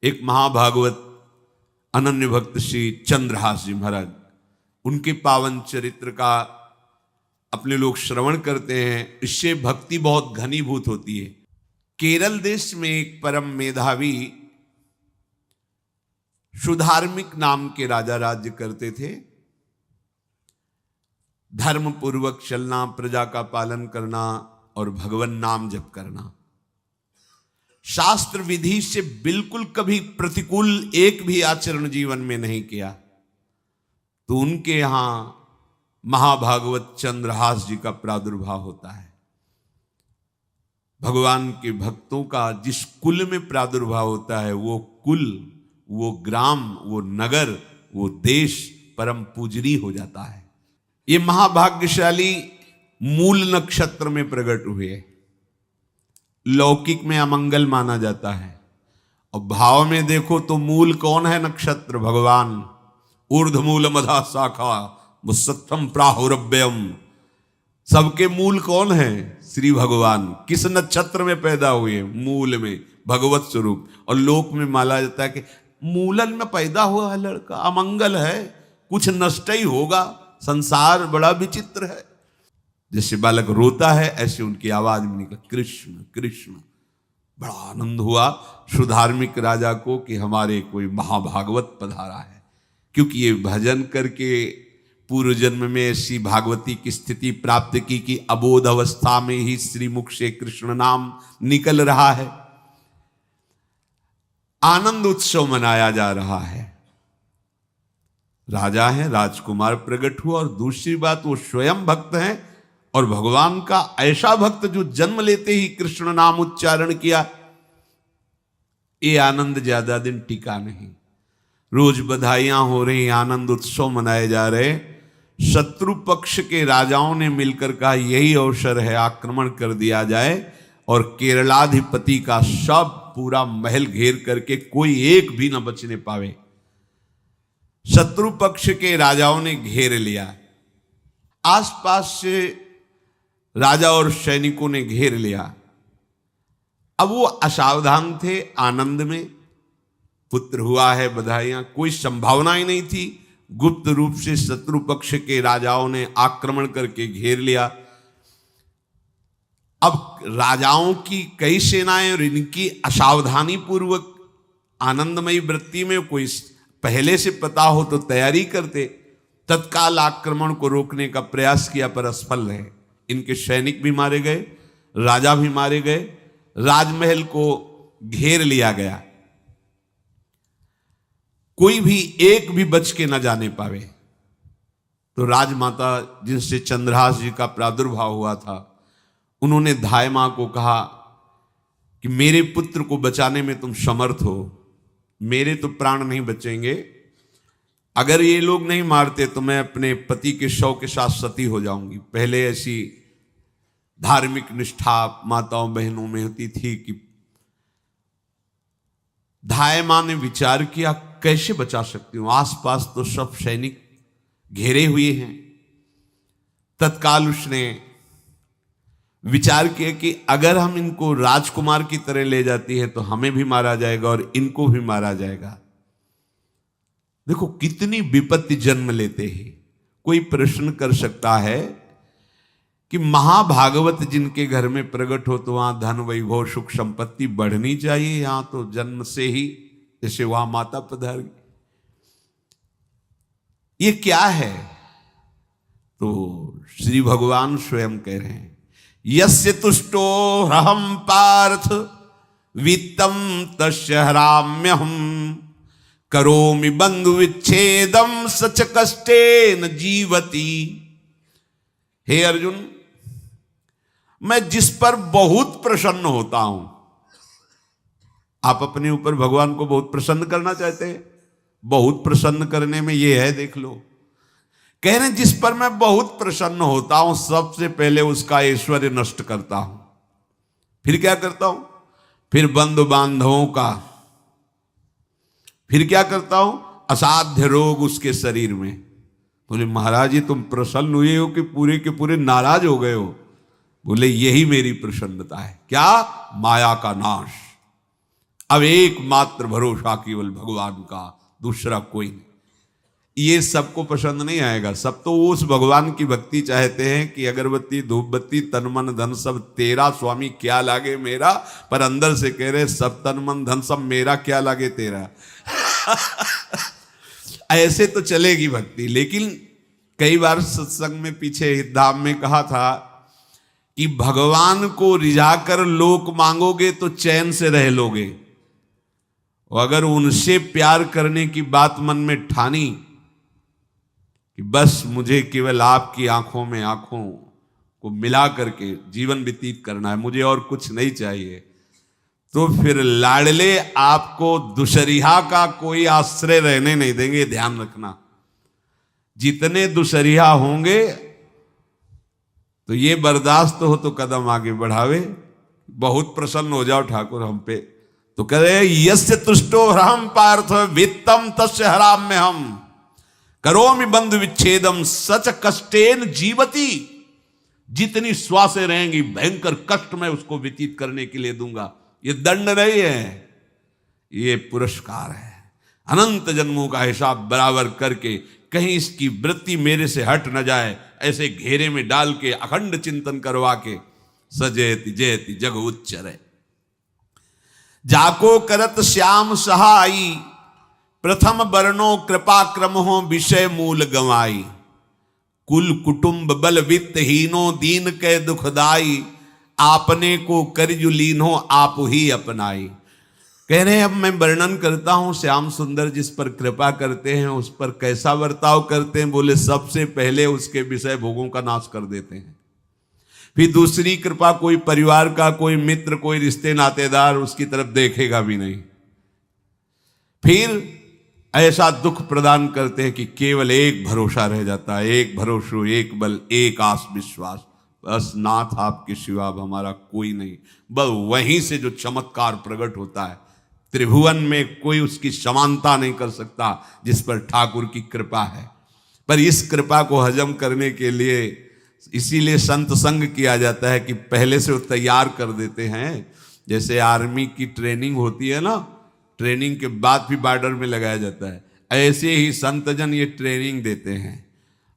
एक महाभागवत अनन्य भक्त श्री चंद्रहास जी महाराज, उनके पावन चरित्र का अपने लोग श्रवण करते हैं। इससे भक्ति बहुत घनीभूत होती है। केरल देश में एक परम मेधावी सुधार्मिक नाम के राजा राज्य करते थे। धर्म पूर्वक चलना, प्रजा का पालन करना और भगवान नाम जप करना, शास्त्र विधि से बिल्कुल कभी प्रतिकूल एक भी आचरण जीवन में नहीं किया। तो उनके यहां महाभागवत चंद्रहास जी का प्रादुर्भाव होता है। भगवान के भक्तों का जिस कुल में प्रादुर्भाव होता है, वो कुल, वो ग्राम, वो नगर, वो देश परम पूजनीय हो जाता है। ये महाभाग्यशाली मूल नक्षत्र में प्रकट हुए। लौकिक में अमंगल माना जाता है और भाव में देखो तो मूल कौन है? नक्षत्र भगवान। ऊर्ध्वमूल मधा शाखा मुसत्थम प्राहुरव्ययम। सबके मूल कौन है? श्री भगवान। किस नक्षत्र में पैदा हुए? मूल में, भगवत स्वरूप। और लोक में माना जाता है कि मूलन में पैदा हुआ है लड़का, अमंगल है, कुछ नष्ट ही होगा, संसार बड़ा विचित्र है। जैसे बालक रोता है ऐसे उनकी आवाज में निकला कृष्ण कृष्ण। बड़ा आनंद हुआ सुधार्मिक राजा को कि हमारे कोई महाभागवत पधारा है, क्योंकि ये भजन करके पूर्व जन्म में ऐसी भागवती की स्थिति प्राप्त की कि अबोध अवस्था में ही श्रीमुख से कृष्ण नाम निकल रहा है। आनंद उत्सव मनाया जा रहा है। राजा है, राजकुमार प्रकट हुआ, और दूसरी बात वो स्वयं भक्त हैं और भगवान का ऐसा भक्त जो जन्म लेते ही कृष्ण नाम उच्चारण किया। ये आनंद ज्यादा दिन टिका नहीं। रोज बधाइयां हो रही, आनंद उत्सव मनाए जा रहे। शत्रु पक्ष के राजाओं ने मिलकर कहा यही अवसर है, आक्रमण कर दिया जाए और केरलाधिपति का सब पूरा महल घेर करके कोई एक भी न बचने पावे। शत्रु पक्ष के राजाओं ने घेर लिया। आसपास से राजा और सैनिकों ने घेर लिया। अब वो असावधान थे, आनंद में पुत्र हुआ है, बधाइयां, कोई संभावना ही नहीं थी। गुप्त रूप से शत्रु पक्ष के राजाओं ने आक्रमण करके घेर लिया। अब राजाओं की कई सेनाएं और इनकी असावधानी पूर्वक आनंदमयी वृत्ति में कोई पहले से पता हो तो तैयारी करते, तत्काल आक्रमण को रोकने का प्रयास किया पर असफल रहे। इनके सैनिक भी मारे गए, राजा भी मारे गए, राजमहल को घेर लिया गया, कोई भी एक भी बच के न जाने पावे। तो राजमाता जिनसे चंद्रहास जी का प्रादुर्भाव हुआ था, उन्होंने धाय मां को कहा कि मेरे पुत्र को बचाने में तुम समर्थ हो, मेरे तो प्राण नहीं बचेंगे, अगर ये लोग नहीं मारते तो मैं अपने पति के शव के साथ सती हो जाऊंगी। पहले ऐसी धार्मिक निष्ठा माताओं बहनों में होती थी कि धाय मां ने विचार किया कैसे बचा सकती हूं, आसपास तो सब सैनिक घेरे हुए हैं। तत्काल उसने विचार किया कि अगर हम इनको राजकुमार की तरह ले जाती है तो हमें भी मारा जाएगा और इनको भी मारा जाएगा। देखो कितनी विपत्ति जन्म लेते हैं। कोई प्रश्न कर सकता है कि महाभागवत जिनके घर में प्रकट हो तो वहां धन वैभव सुख संपत्ति बढ़नी चाहिए, यहां तो जन्म से ही जैसे वहां माता पधार, ये क्या है? तो श्री भगवान स्वयं कह रहे हैं यस्य तुष्टो रहम पार्थ वित्तम तस्य हराम्यहम करोमि बंधु विच्छेदम सच कष्टेन जीवति। हे अर्जुन, मैं जिस पर बहुत प्रसन्न होता हूं, आप अपने ऊपर भगवान को बहुत प्रसन्न करना चाहते हैं, बहुत प्रसन्न करने में ये है, देख लो। कह रहे हैं जिस पर मैं बहुत प्रसन्न होता हूं सबसे पहले उसका ऐश्वर्य नष्ट करता हूं। फिर क्या करता हूं? फिर बंधु बांधवों का, फिर क्या करता हूं? असाध्य रोग उसके शरीर में। बोले महाराज जी तुम प्रसन्न हुए हो कि पूरे के पूरे नाराज हो गए हो? बोले यही मेरी प्रसन्नता है। क्या? माया का नाश। अब एकमात्र भरोसा केवल भगवान का, दूसरा कोई नहीं। ये सबको पसंद नहीं आएगा। सब तो उस भगवान की भक्ति चाहते हैं कि अगरबत्ती धूप बत्ती तन मन धन सब तेरा, स्वामी क्या लागे मेरा। पर अंदर से कह रहे सब तन मन धन सब मेरा, क्या लागे तेरा। ऐसे तो चलेगी भक्ति। लेकिन कई बार सत्संग में पीछे धाम में कहा था कि भगवान को रिझाकर लोक मांगोगे तो चैन से रह लोगे, और अगर उनसे प्यार करने की बात मन में ठानी कि बस मुझे केवल आपकी आंखों में आंखों को मिला करके जीवन व्यतीत करना है, मुझे और कुछ नहीं चाहिए, तो फिर लाडले आपको दुशरिहा का कोई आश्रय रहने नहीं देंगे। ध्यान रखना, जितने दुशरिहा होंगे तो ये बर्दाश्त हो तो कदम आगे बढ़ावे। बहुत प्रसन्न हो जाओ ठाकुर हम पे तो कह रहे यस्य तुष्टो हम पार्थ वित्तम तस्य हराम में हम करोमि बंधु विच्छेदम सच कष्टेन जीवती। जितनी श्वासें रहेंगी भयंकर कष्ट मैं उसको व्यतीत करने के लिए दूंगा। ये दंड नहीं है, ये पुरस्कार है। अनंत जन्मों का हिसाब बराबर करके कहीं इसकी वृत्ति मेरे से हट न जाए, ऐसे घेरे में डाल के अखंड चिंतन करवा के सजयति जयति जग उच्चरे। जाको करत श्याम सहाई प्रथम वर्णो कृपा क्रम हो विषय मूल गवाई। कुल कुटुंब बल वित्त हीनो दीन के दुखदाई। आपने को करजु लीनो आप ही अपनाई। कह रहे हैं अब मैं वर्णन करता हूं श्याम सुंदर जिस पर कृपा करते हैं उस पर कैसा बर्ताव करते हैं। बोले सबसे पहले उसके विषय भोगों का नाश कर देते हैं। फिर दूसरी कृपा कोई परिवार का, कोई मित्र, कोई रिश्ते नातेदार उसकी तरफ देखेगा भी नहीं। फिर ऐसा दुख प्रदान करते हैं कि केवल एक भरोसा रह जाता है, एक भरोसा, एक बल, एक आस विश्वास, बस नाथ आपके सिवा अब हमारा कोई नहीं। बस वहीं से जो चमत्कार प्रकट होता है, त्रिभुवन में कोई उसकी समानता नहीं कर सकता जिस पर ठाकुर की कृपा है। पर इस कृपा को हजम करने के लिए इसीलिए संत संग किया जाता है कि पहले से वो तैयार कर देते हैं। जैसे आर्मी की ट्रेनिंग होती है ना, ट्रेनिंग के बाद भी बॉर्डर में लगाया जाता है, ऐसे ही संतजन ये ट्रेनिंग देते हैं।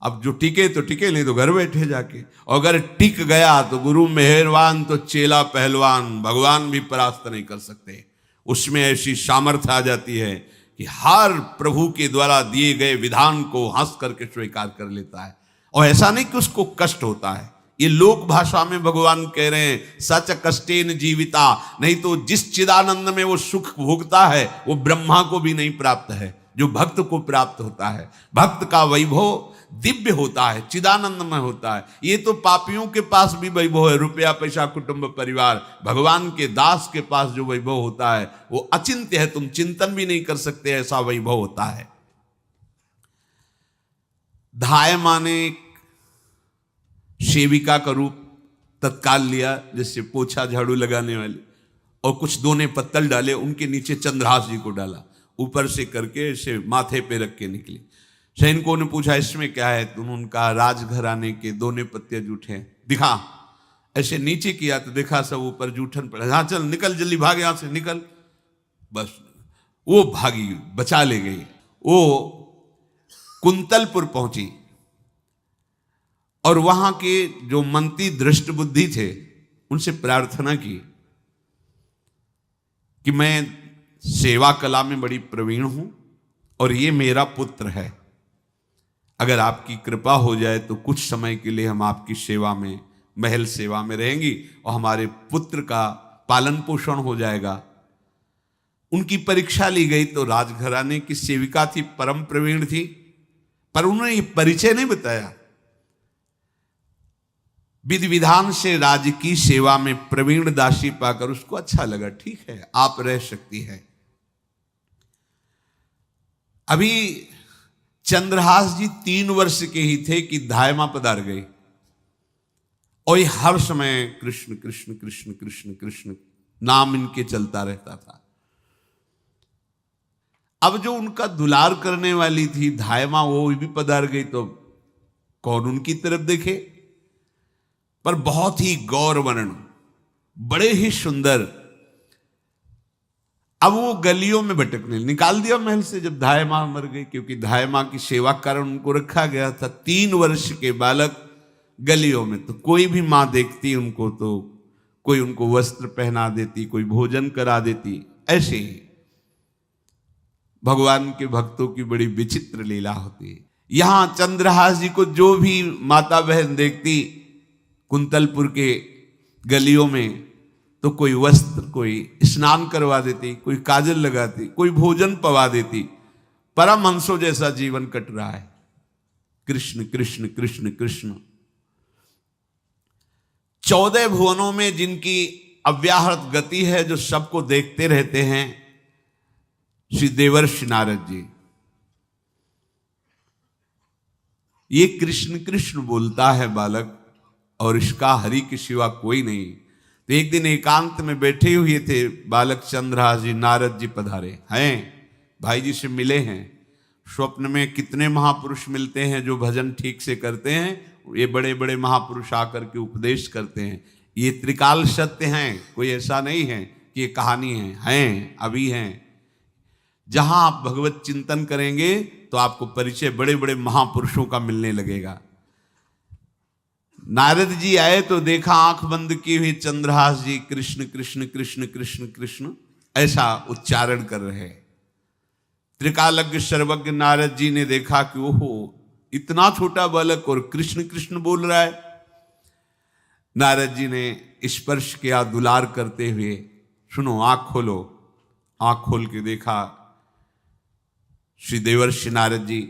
अब जो टिके तो टिके, नहीं तो घर बैठे जाके। और अगर टिक गया तो गुरु मेहरबान, तो चेला पहलवान, भगवान भी परास्त नहीं कर सकते। उसमें ऐसी सामर्थ्य आ जाती है कि हर प्रभु के द्वारा दिए गए विधान को हंस करके स्वीकार कर लेता है। और ऐसा नहीं कि उसको कष्ट होता है। ये लोक भाषा में भगवान कह रहे हैं सच कष्टेन जीविता। नहीं तो जिस चिदानंद में वो सुख भोगता है वो ब्रह्मा को भी नहीं प्राप्त है जो भक्त को प्राप्त होता है। भक्त का वैभव दिव्य होता है, चिदानंदमय होता है। ये तो पापियों के पास भी वैभव है, रुपया पैसा कुटुंब परिवार। भगवान के दास के पास जो वैभव होता है वो अचिंत्य है, तुम चिंतन भी नहीं कर सकते, ऐसा वैभव होता है। धाय माने सेविका का रूप तत्काल लिया, जिससे पोछा झाड़ू लगाने वाले, और कुछ दोने पत्तल डाले, उनके नीचे चंद्रहास जी को डाला, ऊपर से करके इसे माथे पे रख के निकले। सैनिकों ने पूछा इसमें क्या है, तो उनका राजघराने के दोने पत्ते जूठे दिखा। ऐसे नीचे किया तो देखा सब ऊपर जूठन पड़ा। हाँ चल निकल, जल्दी भाग यहां से निकल। बस वो भागी, बचा ले गई। वो कुंतलपुर पहुंची और वहां के जो मंत्री दृष्ट बुद्धि थे उनसे प्रार्थना की कि मैं सेवा कला में बड़ी प्रवीण हूं और ये मेरा पुत्र है, अगर आपकी कृपा हो जाए तो कुछ समय के लिए हम आपकी सेवा में, महल सेवा में रहेंगी और हमारे पुत्र का पालन पोषण हो जाएगा। उनकी परीक्षा ली गई तो राजघराने की सेविका थी, परम प्रवीण थी, पर उन्होंने ये परिचय नहीं बताया। विधि विधान से राज्य की सेवा में प्रवीण दासी पाकर उसको अच्छा लगा, ठीक है आप रह सकती है। अभी चंद्रहास जी 3 वर्ष के ही थे कि धायमा पधार गए और ये हर समय कृष्ण कृष्ण कृष्ण कृष्ण कृष्ण नाम इनके चलता रहता था। अब जो उनका दुलार करने वाली थी धायमा, वो भी पधार गई तो कौन उनकी तरफ देखे। पर बहुत ही गौर वर्ण, बड़े ही सुंदर। अब वो गलियों में भटकने, निकाल दिया महल से जब धाय माँ मर गई, क्योंकि धाय माँ की सेवा के कारण उनको रखा गया था। 3 वर्ष के बालक गलियों में, तो कोई भी माँ देखती उनको तो कोई उनको वस्त्र पहना देती, कोई भोजन करा देती। ऐसे ही भगवान के भक्तों की बड़ी विचित्र लीला होती है। यहां चंद्रहास जी को जो भी माता बहन देखती कुंतलपुर के गलियों में, तो कोई वस्त्र, कोई स्नान करवा देती, कोई काजल लगाती, कोई भोजन पवा देती। परमहंसों जैसा जीवन कट रहा है। कृष्ण कृष्ण कृष्ण कृष्ण। 14 भुवनों में जिनकी अव्याहत गति है, जो सबको देखते रहते हैं, श्री देवर्षि नारद जी। ये कृष्ण कृष्ण बोलता है बालक, और इसका हरि के सिवा कोई नहीं। तो एक दिन एकांत में बैठे हुए थे बालक चंद्रहास जी, नारद जी पधारे हैं, भाई जी से मिले हैं। स्वप्न में कितने महापुरुष मिलते हैं जो भजन ठीक से करते हैं, ये बड़े बड़े महापुरुष आकर के उपदेश करते हैं। ये त्रिकाल सत्य हैं, कोई ऐसा नहीं है कि ये कहानी हैं, अभी हैं। जहां आप भगवत चिंतन करेंगे तो आपको परिचय बड़े बड़े महापुरुषों का मिलने लगेगा। नारद जी आए तो देखा आंख बंद की हुई चंद्रहास जी कृष्ण कृष्ण कृष्ण कृष्ण कृष्ण ऐसा उच्चारण कर रहे। त्रिकालज्ञ सर्वज्ञ नारद जी ने देखा कि ओहो, इतना छोटा बालक और कृष्ण कृष्ण बोल रहा है। नारद जी ने स्पर्श किया दुलार करते हुए, सुनो आंख खोलो। आंख खोल के देखा श्री देवर्षि नारद जी।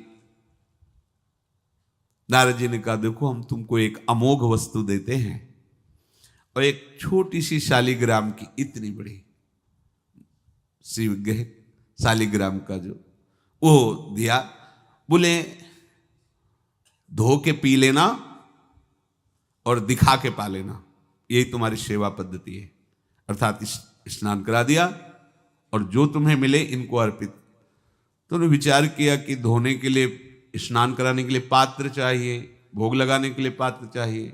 नारद जी ने कहा, देखो हम तुमको एक अमोघ वस्तु देते हैं, और एक छोटी सी शालिग्राम की, इतनी बड़ी शिवग्रह शालिग्राम का जो वो दिया। बोले धो के पी लेना और दिखा के पा लेना, यही तुम्हारी सेवा पद्धति है। अर्थात स्नान करा दिया और जो तुम्हें मिले इनको अर्पित। तो उन्होंने विचार किया कि धोने के लिए, स्नान कराने के लिए पात्र चाहिए, भोग लगाने के लिए पात्र चाहिए।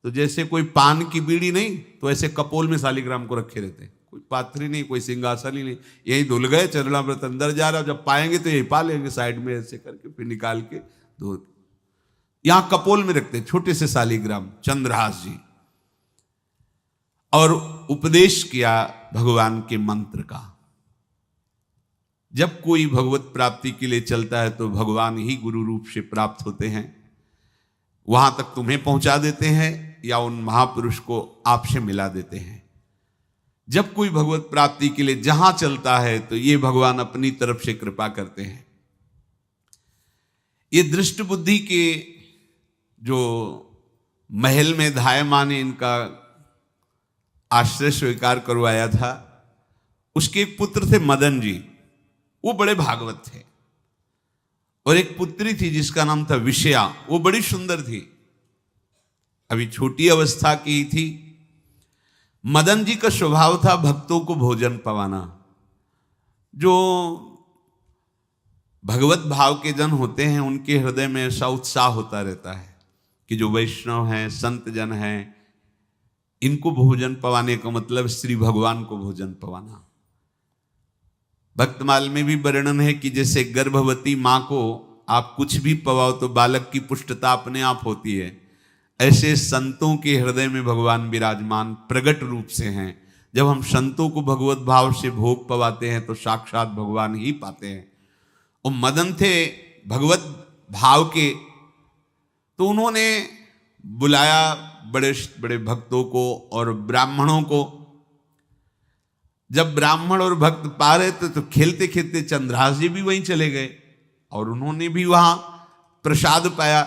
तो जैसे कोई पान की बीड़ी नहीं, तो ऐसे कपोल में शालिग्राम को रखे रहते, कोई पात्र ही नहीं, कोई सिंहासन ही नहीं। यही धुल गए, चरणामृत अंदर जा रहा, जब पाएंगे तो यही पा लेंगे, साइड में ऐसे करके फिर निकाल के धो। यहां कपोल में रखते छोटे से शालिग्राम चंद्रहास जी। और उपदेश किया भगवान के मंत्र का। जब कोई भगवत प्राप्ति के लिए चलता है तो भगवान ही गुरु रूप से प्राप्त होते हैं, वहां तक तुम्हें पहुंचा देते हैं या उन महापुरुष को आपसे मिला देते हैं। जब कोई भगवत प्राप्ति के लिए जहां चलता है तो ये भगवान अपनी तरफ से कृपा करते हैं। ये दृष्ट बुद्धि के जो महल में धाय माँ ने इनका आश्रय स्वीकार करवाया था, उसके एक पुत्र थे मदन जी, वो बड़े भागवत थे। और एक पुत्री थी जिसका नाम था विषया, वो बड़ी सुंदर थी, अभी छोटी अवस्था की ही थी। मदन जी का स्वभाव था भक्तों को भोजन पवाना। जो भगवत भाव के जन होते हैं उनके हृदय में ऐसा उत्साह होता रहता है कि जो वैष्णव हैं, संत जन हैं, इनको भोजन पवाने का मतलब श्री भगवान को भोजन पवाना। भक्तमाल में भी वर्णन है कि जैसे गर्भवती माँ को आप कुछ भी पवाओ तो बालक की पुष्टता अपने आप होती है, ऐसे संतों के हृदय में भगवान विराजमान प्रगट रूप से हैं। जब हम संतों को भगवत भाव से भोग पवाते हैं तो साक्षात भगवान ही पाते हैं। और मदन थे भगवत भाव के, तो उन्होंने बुलाया बड़े बड़े भक्तों को और ब्राह्मणों को। जब ब्राह्मण और भक्त पा रहे थे तो खेलते खेलते चंद्रहास जी भी वहीं चले गए और उन्होंने भी वहां प्रसाद पाया।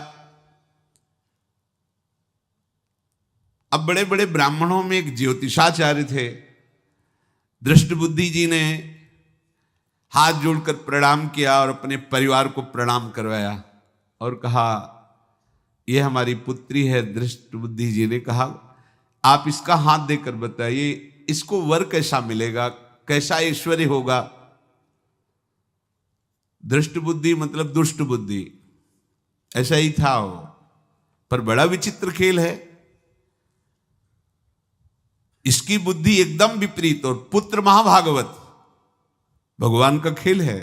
अब बड़े बड़े ब्राह्मणों में एक ज्योतिषाचार्य थे। दृष्ट बुद्धि जी ने हाथ जोड़कर प्रणाम किया और अपने परिवार को प्रणाम करवाया और कहा, यह हमारी पुत्री है। दृष्ट बुद्धि जी ने कहा, आप इसका हाथ देकर बताइए, इसको वर कैसा मिलेगा, कैसा ऐश्वर्य होगा। दृष्ट बुद्धि मतलब दुष्ट बुद्धि, ऐसा ही था वो। पर बड़ा विचित्र खेल है, इसकी बुद्धि एकदम विपरीत और पुत्र महाभागवत। भगवान का खेल है।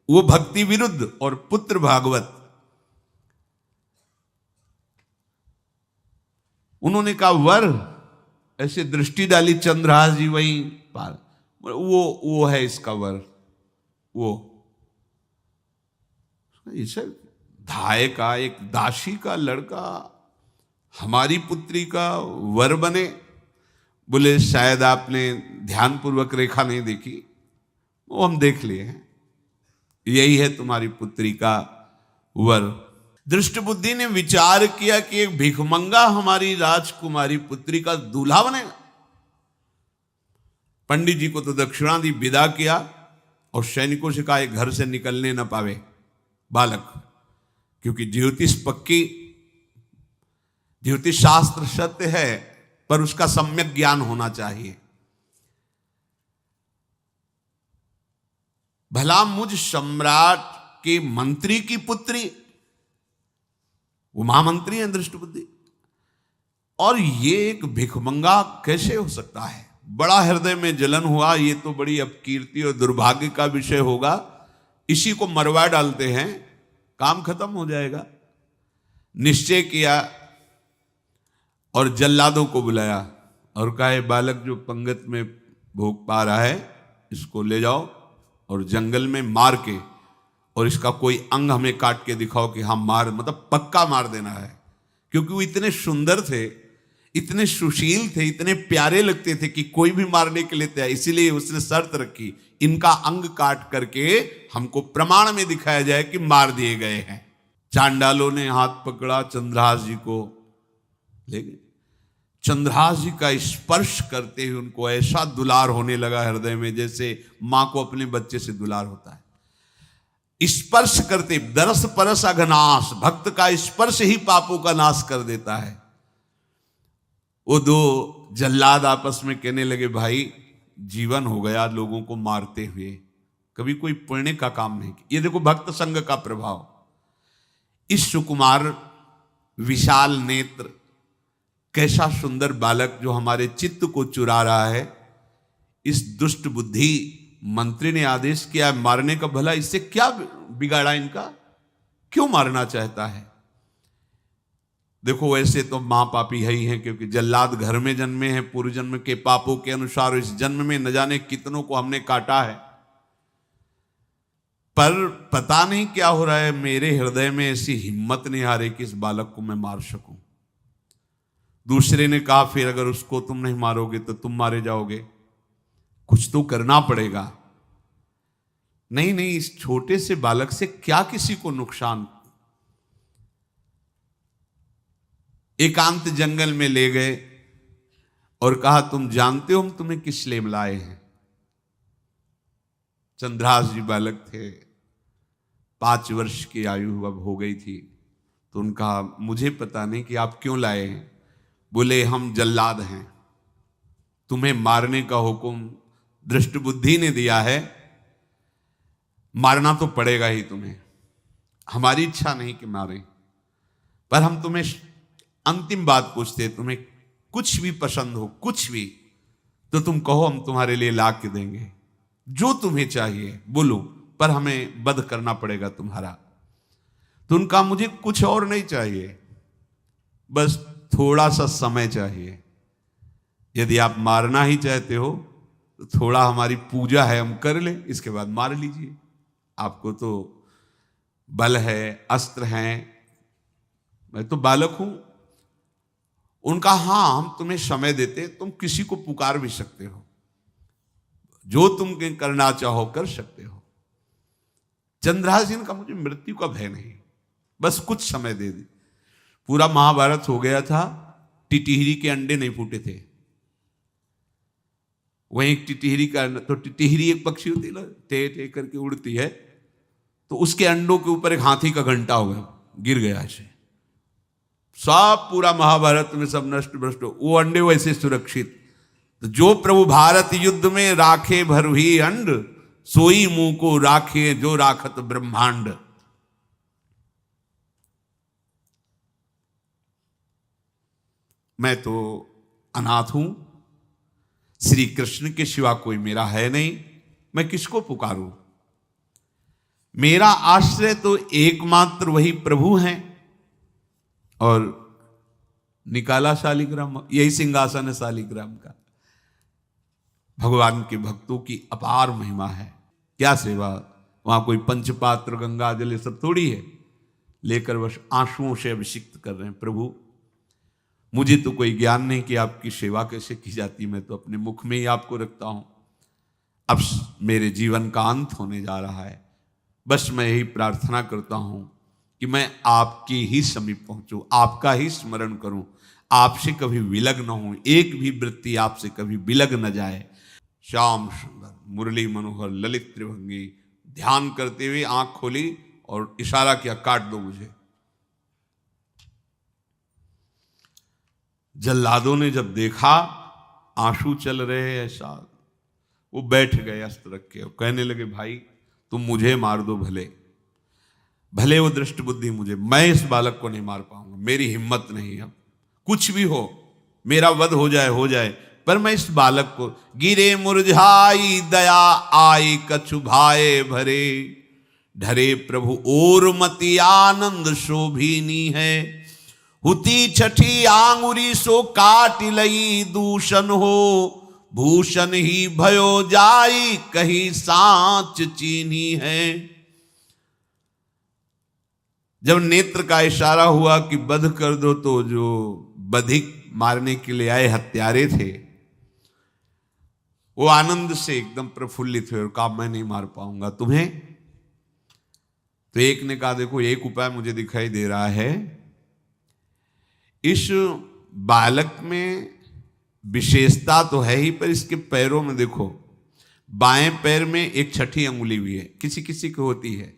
वो भक्ति विरुद्ध और पुत्र भागवत। उन्होंने कहा वर, ऐसे दृष्टि डाली चंद्रहास जी वहीं पार, वो है इसका वर। वो इसे धाय का एक दासी का लड़का हमारी पुत्री का वर बने। बोले शायद आपने ध्यानपूर्वक रेखा नहीं देखी, वो हम देख लिए हैं, यही है तुम्हारी पुत्री का वर। दृष्ट बुद्धि ने विचार किया कि एक भिखमंगा हमारी राजकुमारी पुत्री का दूल्हा बनेगा। पंडित जी को तो दक्षिणा दी, विदा किया और सैनिकों से कहा घर से निकलने न पावे बालक, क्योंकि ज्योतिष पक्की, ज्योतिष शास्त्र सत्य है, पर उसका सम्यक ज्ञान होना चाहिए। भला मुझ सम्राट के मंत्री की पुत्री, वो महामंत्री हैं दृष्ट बुद्धि, और ये एक भिखमंगा कैसे हो सकता है? बड़ा हृदय में जलन हुआ, ये तो बड़ी अपकीर्ति और दुर्भाग्य का विषय होगा, इसी को मरवा डालते हैं, काम खत्म हो जाएगा। निश्चय किया और जल्लादों को बुलाया और कहा ये बालक जो पंगत में भोग पा रहा है, इसको ले जाओ और जंगल में मार के, और इसका कोई अंग हमें काट के दिखाओ कि हाँ मार, मतलब पक्का मार देना है। क्योंकि वो इतने सुंदर थे, इतने सुशील थे, इतने प्यारे लगते थे कि कोई भी मारने के लिए तैयार। इसीलिए उसने शर्त रखी, इनका अंग काट करके हमको प्रमाण में दिखाया जाए कि मार दिए गए हैं। चांडालों ने हाथ पकड़ा, चंद्रहास जी को ले गए। चंद्रहास जी का स्पर्श करते हुए उनको ऐसा दुलार होने लगा हृदय में, जैसे मां को अपने बच्चे से दुलार होता है। स्पर्श करते, दरस परस अघनाश, भक्त का स्पर्श ही पापों का नाश कर देता है। वो दो जल्लाद आपस में कहने लगे भाई जीवन हो गया लोगों को मारते हुए, कभी कोई पुण्य का काम नहीं किया। ये देखो भक्त संग का प्रभाव। इस सुकुमार विशाल नेत्र, कैसा सुंदर बालक जो हमारे चित्त को चुरा रहा है, इस दुष्ट बुद्धि मंत्री ने आदेश किया मारने का। भला इससे क्या बिगाड़ा इनका, क्यों मारना चाहता है? देखो वैसे तो मां पापी है ही है, क्योंकि जल्लाद घर में जन्मे हैं, पूर्व जन्म के पापों के अनुसार इस जन्म में न जाने कितनों को हमने काटा है। पर पता नहीं क्या हो रहा है, मेरे हृदय में ऐसी हिम्मत नहीं आ रही कि इस बालक को मैं मार सकूं। दूसरे ने कहा फिर अगर उसको तुम नहीं मारोगे तो तुम मारे जाओगे, कुछ तो करना पड़ेगा। नहीं नहीं, इस छोटे से बालक से क्या किसी को नुकसान। एकांत जंगल में ले गए और कहा तुम जानते हो हम तुम्हें किस लिए लाए हैं? चंद्रहास जी बालक थे, 5 वर्ष की आयु अब हो गई थी। तो उनका मुझे पता नहीं कि आप क्यों लाए हैं। बोले हम जल्लाद हैं, तुम्हें मारने का हुक्म दृष्ट बुद्धि ने दिया है, मारना तो पड़ेगा ही तुम्हें। हमारी इच्छा नहीं कि मारें, पर हम तुम्हें अंतिम बात पूछते, तुम्हें कुछ भी पसंद हो, कुछ भी, तो तुम कहो, हम तुम्हारे लिए ला के देंगे। जो तुम्हें चाहिए बोलो, पर हमें वध करना पड़ेगा तुम्हारा। तो उनका मुझे कुछ और नहीं चाहिए, बस थोड़ा सा समय चाहिए। यदि आप मारना ही चाहते हो तो थोड़ा हमारी पूजा है हम कर लें, इसके बाद मार लीजिए। आपको तो बल है, अस्त्र हैं, मैं तो बालक हूं। उनका हाँ हम तुम्हें समय देते, तुम किसी को पुकार भी सकते हो, जो तुम करना चाहो कर सकते हो। चंद्रहास जी का मुझे मृत्यु का भय नहीं, बस कुछ समय दे दी। पूरा महाभारत हो गया था, टिटिहरी के अंडे नहीं फूटे थे। वहीं एक टिटिहरी का, तो टिटिहरी एक पक्षी होती है ना, टे टे करके उड़ती है, तो उसके अंडों के ऊपर एक हाथी का घंटा हो गया, गिर गया ऐसे। सब पूरा महाभारत में सब नष्ट भ्रष्ट, वो अंडे वैसे सुरक्षित। तो जो प्रभु भारत युद्ध में राखे भरही अंड, सोई मुंह को राखे जो राखत ब्रह्मांड। मैं तो अनाथ हूं, श्री कृष्ण के सिवा कोई मेरा है नहीं। मैं किसको पुकारूं? मेरा आश्रय तो एकमात्र वही प्रभु हैं। और निकाला शालिग्राम, यही सिंहासन है शालिग्राम का। भगवान के भक्तों की अपार महिमा है। क्या सेवा, वहां कोई पंचपात्र गंगा जल ये सब थोड़ी है, लेकर बस आंसुओं से अभिषिक्त कर रहे हैं। प्रभु मुझे तो कोई ज्ञान नहीं कि आपकी सेवा कैसे की जाती, मैं तो अपने मुख में ही आपको रखता हूं। अब मेरे जीवन का अंत होने जा रहा है, बस मैं यही प्रार्थना करता हूं कि मैं आपके ही समीप पहुंचूं, आपका ही स्मरण करूं, आपसे कभी विलग न हूं, एक भी वृत्ति आपसे कभी विलग न जाए। श्याम सुंदर मुरली मनोहर ललित त्रिभंगी ध्यान करते हुए आंख खोली और इशारा किया, काट दो मुझे। जल्लादों ने जब देखा आंसू चल रहे ऐसा, वो बैठ गए अस्त्र रख के और कहने लगे, भाई तुम मुझे मार दो, भले भले वो दृष्ट बुद्धि मुझे, मैं इस बालक को नहीं मार पाऊंगा, मेरी हिम्मत नहीं। अब कुछ भी हो, मेरा वध हो जाए, पर मैं इस बालक को, गिरे मुरझाई दया आई कछु भाए भरे, ढरे प्रभु और मति आनंद शोभिनी है, हुती छठी आंगुरी सो काट लई दूषण हो, भूषण ही भयो जाई कहीं सांच चीनी है। जब नेत्र का इशारा हुआ कि वध कर दो, तो जो बधिक मारने के लिए आए हत्यारे थे वो आनंद से एकदम प्रफुल्लित हुए और कहा, मैं नहीं मार पाऊंगा तुम्हें। तो एक ने कहा, देखो एक उपाय मुझे दिखाई दे रहा है, इस बालक में विशेषता तो है ही, पर इसके पैरों में देखो, बाएं पैर में एक छठी अंगुली भी है, किसी किसी को होती है।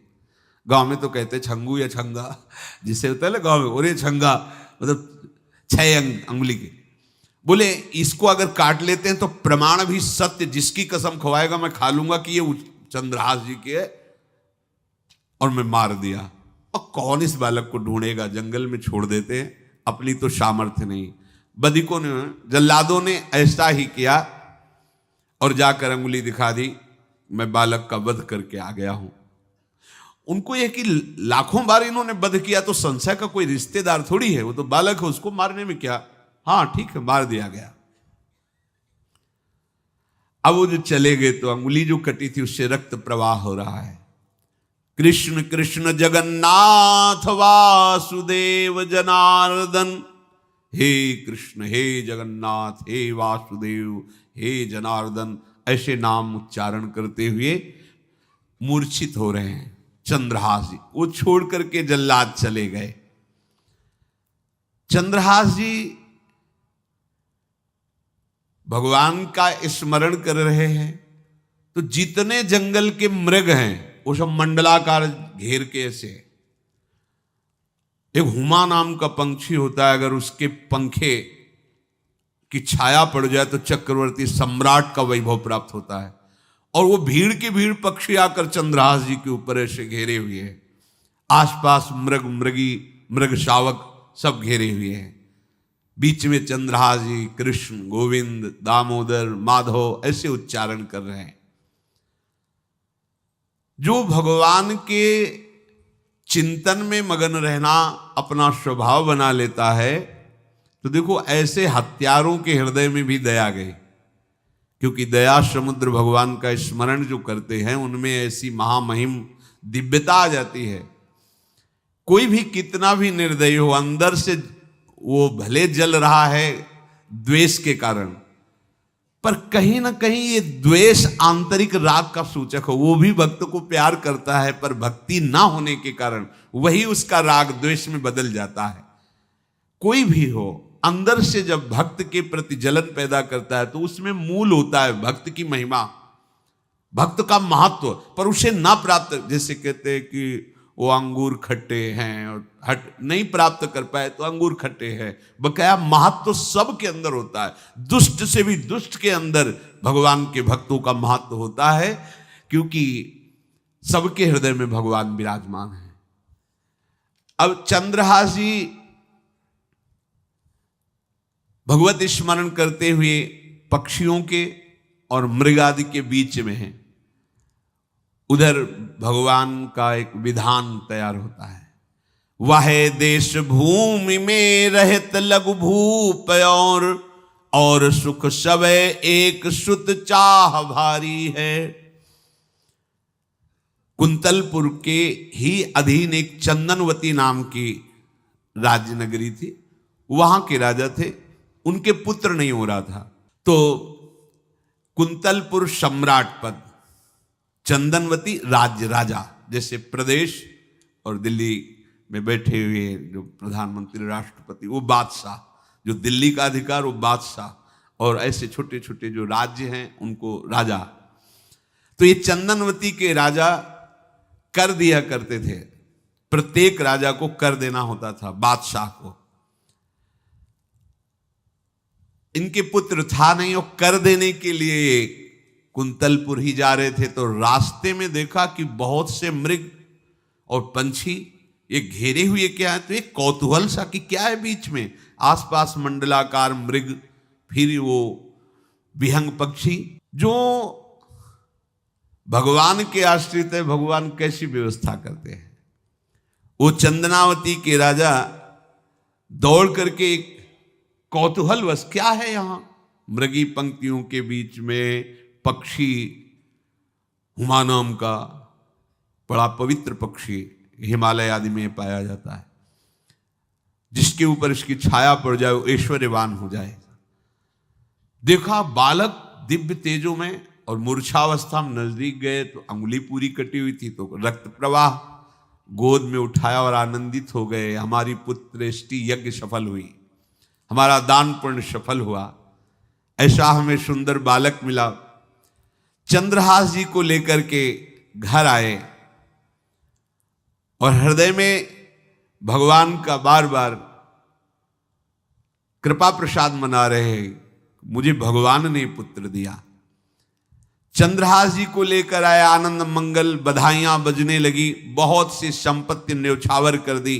गांव में तो कहते हैं छंगू या छंगा, जिसे होता है ना गांव में, और ये छंगा मतलब 6 अंगुली के। बोले इसको अगर काट लेते हैं तो प्रमाण भी सत्य, जिसकी कसम खवाएगा मैं खा लूंगा कि ये चंद्रहास जी के है, और मैं मार दिया। और कौन इस बालक को ढूंढेगा, जंगल में छोड़ देते हैं, अपनी तो सामर्थ्य नहीं। बधिकों ने, जल्लादों ने ऐसा ही किया और जाकर अंगुली दिखा दी, मैं बालक का वध करके आ गया हूं। उनको यह कि लाखों बार इन्होंने वध किया तो संशय का कोई रिश्तेदार थोड़ी है, वो तो बालक है, उसको मारने में क्या, हाँ ठीक है मार दिया गया। अब वो जो चले गए तो अंगुली जो कटी थी उससे रक्त प्रवाह हो रहा है। कृष्ण कृष्ण जगन्नाथ वासुदेव जनार्दन, हे कृष्ण हे जगन्नाथ हे वासुदेव हे जनार्दन, ऐसे नाम उच्चारण करते हुए मूर्छित हो रहे हैं चंद्रहास जी। वो छोड़ करके जल्लाद चले गए। चंद्रहास जी भगवान का स्मरण कर रहे हैं, तो जितने जंगल के मृग हैं वो सब मंडलाकार घेर के ऐसे। एक हुमा नाम का पंछी होता है, अगर उसके पंखे की छाया पड़ जाए तो चक्रवर्ती सम्राट का वैभव प्राप्त होता है। और वो भीड़ की भीड़ पक्षी आकर चंद्रहास जी के ऊपर ऐसे घेरे हुए हैं, आसपास मृग मृगी मृग शावक सब घेरे हुए हैं। बीच में चंद्रहास जी कृष्ण गोविंद दामोदर माधव ऐसे उच्चारण कर रहे हैं। जो भगवान के चिंतन में मगन रहना अपना स्वभाव बना लेता है, तो देखो ऐसे हत्यारों के हृदय में भी दया गई, क्योंकि दया समुद्र भगवान का स्मरण जो करते हैं उनमें ऐसी महामहिम दिव्यता आ जाती है। कोई भी कितना भी निर्दयी हो, अंदर से वो भले जल रहा है द्वेष के कारण, पर कहीं ना कहीं ये द्वेष आंतरिक राग का सूचक हो। वो भी भक्त को प्यार करता है, पर भक्ति ना होने के कारण वही उसका राग द्वेष में बदल जाता है। कोई भी हो, अंदर से जब भक्त के प्रति जलन पैदा करता है तो उसमें मूल होता है भक्त की महिमा, भक्त का महत्व, पर उसे ना प्राप्त, जैसे कहते हैं कि वो अंगूर खट्टे हैं और हट नहीं प्राप्त कर पाए तो अंगूर खट्टे हैं। बकाया महत्व तो सब के अंदर होता है, दुष्ट से भी दुष्ट के अंदर भगवान के भक्तों का महत्व होता है, क्योंकि सबके हृदय में भगवान विराजमान है। अब चंद्रहास जी भगवत स्मरण करते हुए पक्षियों के और मृग आदि के बीच में हैं। उधर भगवान का एक विधान तैयार होता है। वह देश भूमि में रहत लघु भूप और सुख सब एक सुत चाह भारी है। कुंतलपुर के ही अधीन एक चंदनवती नाम की राज्य नगरी थी। वहां के राजा थे, उनके पुत्र नहीं हो रहा था, तो कुंतलपुर सम्राट पद, चंदनवती राज्य राजा, जैसे प्रदेश और दिल्ली में बैठे हुए जो प्रधानमंत्री राष्ट्रपति वो बादशाह, जो दिल्ली का अधिकार वो बादशाह, और ऐसे छोटे छोटे जो राज्य हैं उनको राजा। तो ये चंदनवती के राजा कर दिया करते थे, प्रत्येक राजा को कर देना होता था, बादशाह को। इनके पुत्र था नहीं और कर देने के लिए कुंतलपुर ही जा रहे थे, तो रास्ते में देखा कि बहुत से मृग और पंछी ये घेरे हुए क्या है, तो एक कौतूहल सा कि क्या है बीच में, आसपास मंडलाकार मृग, फिर वो विहंग पक्षी जो भगवान के आश्रित है, भगवान कैसी व्यवस्था करते हैं। वो चंदनावती के राजा दौड़ करके एक कौतूहलवश, क्या है यहां, मृगी पंक्तियों के बीच में पक्षी, हुमा नाम का बड़ा पवित्र पक्षी हिमालय आदि में पाया जाता है, जिसके ऊपर इसकी छाया पड़ जाए वो ऐश्वर्यवान हो जाए। देखा बालक दिव्य तेजों में, और मूर्छावस्था में नजदीक गए तो अंगुली पूरी कटी हुई थी, तो रक्त प्रवाह, गोद में उठाया और आनंदित हो गए, हमारी पुत्रेष्टि यज्ञ सफल हुई, हमारा दान पुण्य सफल हुआ, ऐसा हमें सुंदर बालक मिला। चंद्रहास जी को लेकर के घर आए और हृदय में भगवान का बार बार कृपा प्रसाद मना रहे, मुझे भगवान ने पुत्र दिया। चंद्रहास जी को लेकर आए, आनंद मंगल, बधाइयां बजने लगी, बहुत सी संपत्ति न्यौछावर कर दी।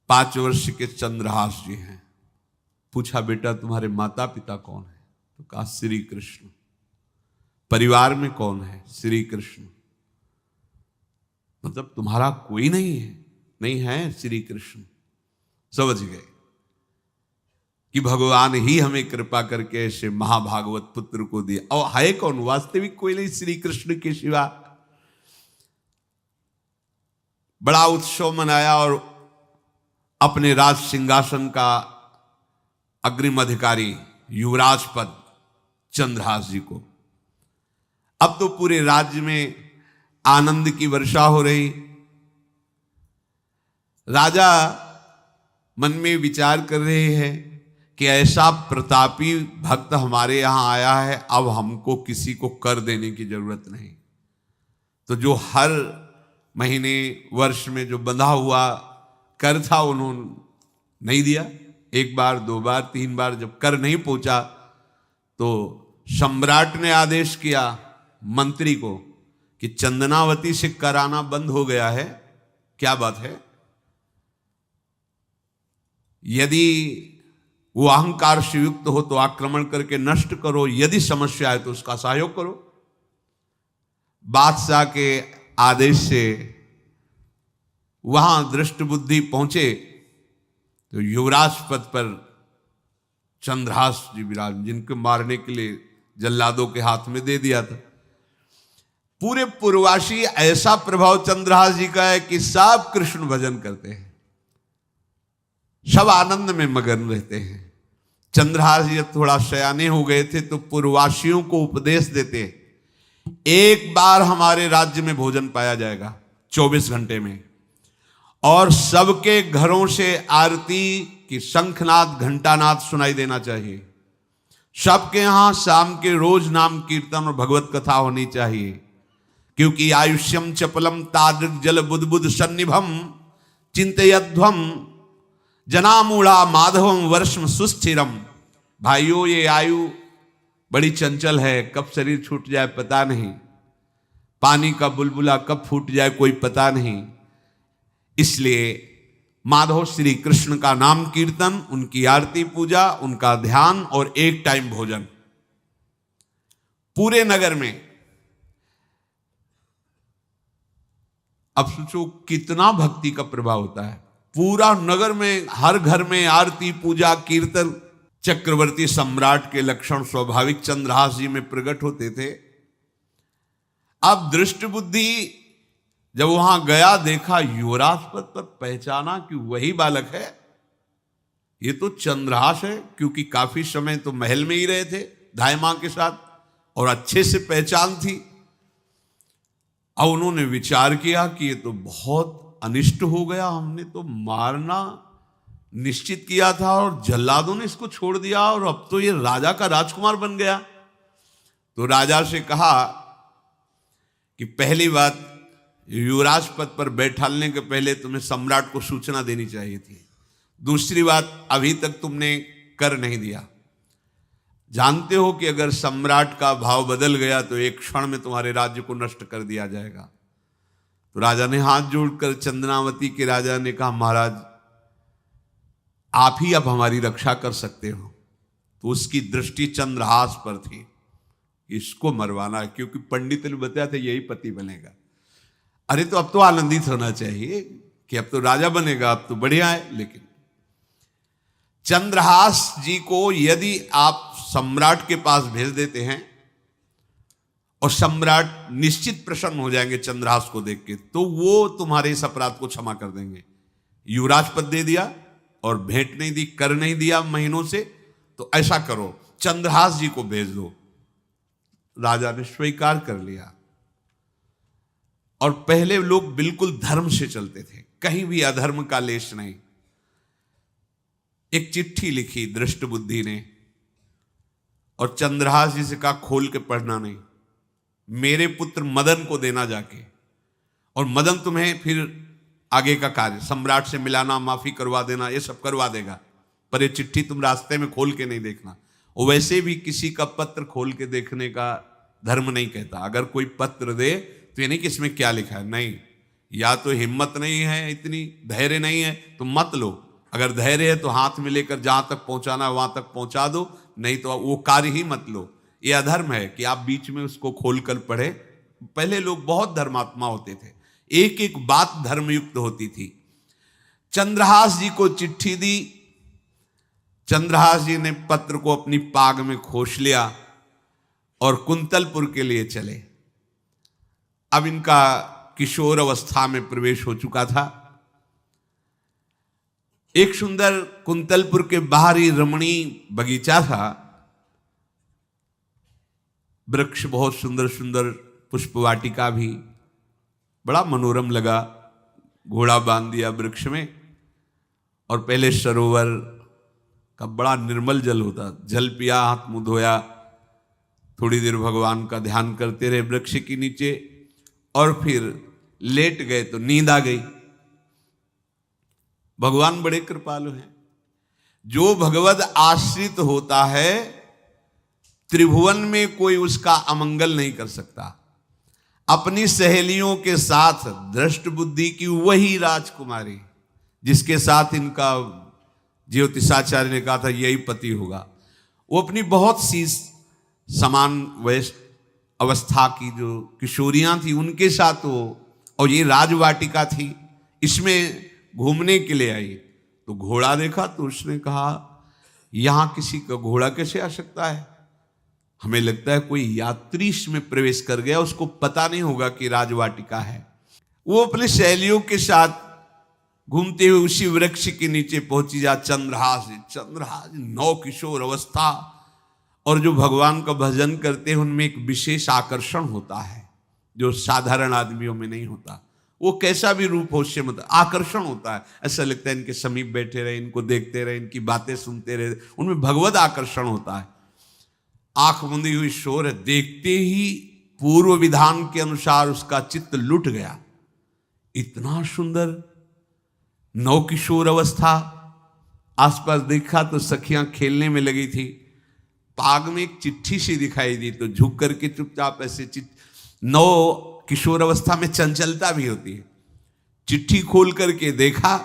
5 वर्ष के चंद्रहास जी हैं। पूछा बेटा तुम्हारे माता पिता कौन है, तो कहा श्री कृष्ण। परिवार में कौन है, श्री कृष्ण। मतलब तुम्हारा कोई नहीं है, नहीं है श्री कृष्ण। समझ गए कि भगवान ही हमें कृपा करके ऐसे महाभागवत पुत्र को दिया। और है कौन, वास्तविक कोई नहीं श्री कृष्ण के सिवा। बड़ा उत्सव मनाया और अपने राज सिंहासन का अग्रिम अधिकारी युवराज पद चंद्रहास जी को। अब तो पूरे राज्य में आनंद की वर्षा हो रही। राजा मन में विचार कर रहे हैं कि ऐसा प्रतापी भक्त हमारे यहां आया है, अब हमको किसी को कर देने की जरूरत नहीं। तो जो हर महीने वर्ष में जो बंधा हुआ कर था उन्होंने नहीं दिया। 1 बार 2 बार 3 बार जब कर नहीं पहुंचा तो सम्राट ने आदेश किया मंत्री को कि चंदनावती से कराना बंद हो गया है। क्या बात है? यदि वो अहंकार से युक्त हो तो आक्रमण करके नष्ट करो, यदि समस्या है तो उसका सहयोग करो। बादशाह के आदेश से वहां दृष्ट बुद्धि पहुंचे तो युवराज पद पर चंद्रहास जी विराज, जिनको मारने के लिए जल्लादों के हाथ में दे दिया था। पूरे पूर्वासी ऐसा प्रभाव चंद्रहास जी का है कि सब कृष्ण भजन करते हैं, सब आनंद में मगन रहते हैं। चंद्रहास जी थोड़ा सयाने हो गए थे तो पूर्ववासियों को उपदेश देते, 1 बार हमारे राज्य में भोजन पाया जाएगा 24 घंटे में, और सबके घरों से आरती की शंखनाद घंटानाद सुनाई देना चाहिए। सबके यहां शाम के रोज नाम कीर्तन और भगवत कथा होनी चाहिए, क्योंकि आयुष्यम चपलम तादृक जल बुद्बुद सन्निभम चिंतयध्वम जनामूढ़ा माधवम वर्षम सुस्थिरम। भाइयों, ये आयु बड़ी चंचल है, कब शरीर छूट जाए पता नहीं, पानी का बुलबुला कब फूट जाए कोई पता नहीं। इसलिए माधव श्री कृष्ण का नाम कीर्तन, उनकी आरती पूजा, उनका ध्यान और 1 टाइम भोजन। पूरे नगर में अब सोचो कितना भक्ति का प्रभाव होता है। पूरा नगर में, हर घर में आरती, पूजा, कीर्तन चक्रवर्ती सम्राट के लक्षण स्वाभाविक चंद्रहास जी में प्रकट होते थे। अब दृष्ट बुद्धि जब वहां गया, देखा युवराज पद पर, पहचाना कि वही बालक है, ये तो चंद्रहास है, क्योंकि काफी समय तो महल में ही रहे थे दाई मां के साथ और अच्छे से पहचान थी। अब उन्होंने विचार किया कि ये तो बहुत अनिष्ट हो गया, हमने तो मारना निश्चित किया था और जल्लादों ने इसको छोड़ दिया और अब तो ये राजा का राजकुमार बन गया। तो राजा से कहा कि पहली बात, युवराज पद पर बैठालने के पहले तुम्हें सम्राट को सूचना देनी चाहिए थी। दूसरी बात, अभी तक तुमने कर नहीं दिया। जानते हो कि अगर सम्राट का भाव बदल गया तो एक क्षण में तुम्हारे राज्य को नष्ट कर दिया जाएगा। तो राजा ने हाथ जोड़कर, चंद्रावती के राजा ने कहा, महाराज आप ही अब हमारी रक्षा कर सकते हो। तो उसकी दृष्टि चंद्रहास पर थी, इसको मरवाना है, क्योंकि पंडित ने बताया था यही पति बनेगा। अरे तो अब तो आनंदित होना चाहिए कि अब तो राजा बनेगा, अब तो बढ़िया है। लेकिन चंद्रहास जी को यदि आप सम्राट के पास भेज देते हैं और सम्राट निश्चित प्रसन्न हो जाएंगे चंद्रहास को देख के, तो वो तुम्हारे इस अपराध को क्षमा कर देंगे। युवराज पद दे दिया और भेंट नहीं दी, कर नहीं दिया महीनों से, तो ऐसा करो चंद्रहास जी को भेज दो। राजा ने स्वीकार कर लिया। और पहले लोग बिल्कुल धर्म से चलते थे, कहीं भी अधर्म का लेश नहीं। एक चिट्ठी लिखी दृष्ट बुद्धि ने और चंद्रहास जी से कहा खोल के पढ़ना नहीं, मेरे पुत्र मदन को देना जाके, और मदन तुम्हें फिर आगे का कार्य सम्राट से मिलाना, माफी करवा देना, ये सब करवा देगा, पर ये चिट्ठी तुम रास्ते में खोल के नहीं देखना। और वैसे भी किसी का पत्र खोल के देखने का धर्म नहीं कहता। अगर कोई पत्र दे तो ये नहीं कि इसमें क्या लिखा है, नहीं, या तो हिम्मत नहीं है, इतनी धैर्य नहीं है तो मत लो। अगर धैर्य है तो हाथ में लेकर जहां तक पहुंचाना है वहां तक पहुंचा दो, नहीं तो वो कार्य ही मत लो। ये अधर्म है कि आप बीच में उसको खोलकर पढ़े। पहले लोग बहुत धर्मात्मा होते थे, एक एक बात धर्मयुक्त होती थी। चंद्रहास जी को चिट्ठी दी, चंद्रहास जी ने पत्र को अपनी पाग में खोस लिया और कुंतलपुर के लिए चले। अब इनका किशोर अवस्था में प्रवेश हो चुका था। एक सुंदर कुंतलपुर के बाहरी रमणीय बगीचा था, वृक्ष बहुत सुंदर सुंदर, पुष्पवाटिका भी, बड़ा मनोरम लगा। घोड़ा बांध दिया वृक्ष में और पहले सरोवर का बड़ा निर्मल जल होता, जल पिया, हाथ मुंह धोया, थोड़ी देर भगवान का ध्यान करते रहे वृक्ष के नीचे और फिर लेट गए तो नींद आ गई। भगवान बड़े कृपालु हैं। जो भगवद आश्रित होता है त्रिभुवन में कोई उसका अमंगल नहीं कर सकता। अपनी सहेलियों के साथ दृष्ट बुद्धि की वही राजकुमारी जिसके साथ इनका ज्योतिषाचार्य ने कहा था यही पति होगा, वो अपनी बहुत सी समान वयस्क अवस्था की जो किशोरियां थी उनके साथ वो, और ये राजवाटिका थी, इसमें घूमने के लिए आई। तो घोड़ा देखा तो उसने कहा यहां किसी का घोड़ा कैसे आ सकता है, हमें लगता है कोई यात्री इसमें प्रवेश कर गया, उसको पता नहीं होगा कि राजवाटिका है। वो अपने सहेलियों के साथ घूमते हुए उसी वृक्ष के नीचे पहुंची। जा चंद्रहास नौ किशोर अवस्था, और जो भगवान का भजन करते हैं उनमें एक विशेष आकर्षण होता है जो साधारण आदमियों में नहीं होता। वो कैसा भी रूप हो उससे मतलब आकर्षण होता है, ऐसा लगता है इनके समीप बैठे रहे, इनको देखते रहे, इनकी बातें सुनते रहे, उनमें भगवत आकर्षण होता है। आंख मुंदी हुई शोर है, देखते ही पूर्व विधान के अनुसार उसका चित्त लुट गया। इतना सुंदर नौ किशोर अवस्था, आसपास देखा तो सखियां खेलने में लगी थी। पाग में एक चिट्ठी सी दिखाई दी तो झुक करके चुपचाप ऐसे नौ किशोर अवस्था में चंचलता भी होती है, चिट्ठी खोल करके देखा